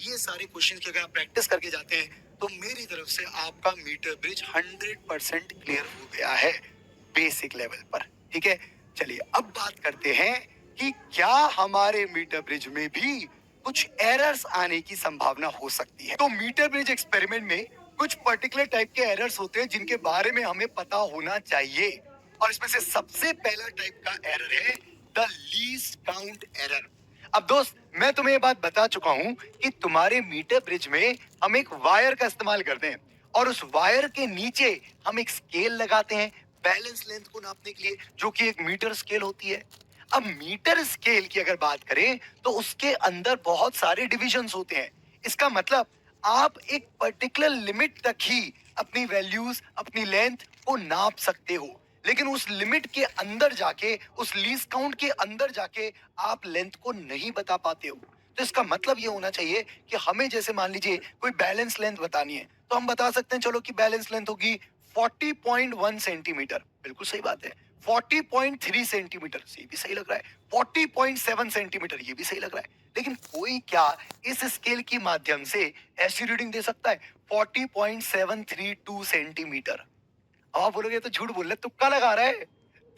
ये सारे क्वेश्चन की अगर आप प्रैक्टिस करके जाते हैं तो मेरी तरफ से आपका मीटर ब्रिज 100% क्लियर हो गया है बेसिक लेवल पर। ठीक है, चलिए अब बात करते हैं कि क्या हमारे मीटर ब्रिज में भी कुछ एरर्स आने की संभावना हो सकती है। तो मीटर ब्रिज एक्सपेरिमेंट में कुछ पर्टिकुलर टाइप के एरर्स होते हैं जिनके बारे में हमें पता होना चाहिए, और इसमें से सबसे पहला टाइप का एरर है द लीस्ट काउंट एरर। अब दोस्त, मैं तुम्हें ये बात बता चुका हूं कि तुम्हारे मीटर ब्रिज में हम एक वायर का इस्तेमाल करते हैं, और उस वायर के नीचे हम एक स्केल लगाते हैं बैलेंस लेंथ को नापने के लिए, जो कि एक मीटर स्केल होती है। अब मीटर स्केल की अगर बात करें तो उसके अंदर बहुत सारे डिविजन्स होते हैं। इसका मतलब आप एक पर्टिकुलर लिमिट तक ही अपनी वैल्यूज, अपनी लेंथ को नाप सकते हो, लेकिन उस लिमिट के अंदर जाके, उस लीस्ट काउंट के अंदर जाके आप लेंथ को नहीं बता पाते हो। तो इसका मतलब ये होना चाहिए कि हमें, जैसे मान लीजिए कोई बैलेंस लेंथ बतानी है, तो हम बता सकते हैं चलो कि बैलेंस लेंथ होगी 40.1 सेंटीमीटर। बिल्कुल सही बात है। 40.3 सेंटीमीटर, ये भी सही लग रहा है। 40.7 सेंटीमीटर, ये भी सही लग रहा है। लेकिन कोई क्या इस स्केल के माध्यम से ऐसी रीडिंग दे सकता है 40.732 सेंटीमीटर? अब आप बोलोगे ये तो झूठ बोल रहा है, तुक्का लगा रहा है,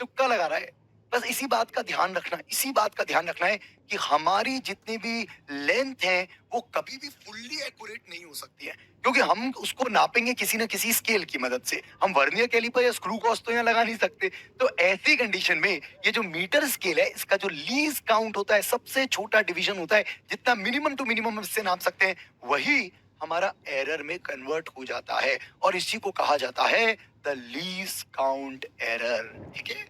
तुक्का लगा रहा है। बस इसी बात का ध्यान रखना, इसी बात का ध्यान रखना है कि हमारी जितनी भी लेंथ है वो कभी भी फुल्ली एक्यूरेट नहीं हो सकती है, क्योंकि हम उसको नापेंगे किसी न किसी स्केल की मदद से। हम वर्नियर कैलिपर या स्क्रू गॉज तो यहाँ लगा नहीं सकते। तो ऐसी कंडीशन में ये जो मीटर स्केल है, इसका जो लीस्ट काउंट होता है, सबसे छोटा डिवीजन होता है, जितना मिनिमम टू मिनिमम इससे नाप सकते हैं, वही हमारा एरर में कन्वर्ट हो जाता है, और इसी को कहा जाता है द लीस्ट काउंट एरर। ठीक है।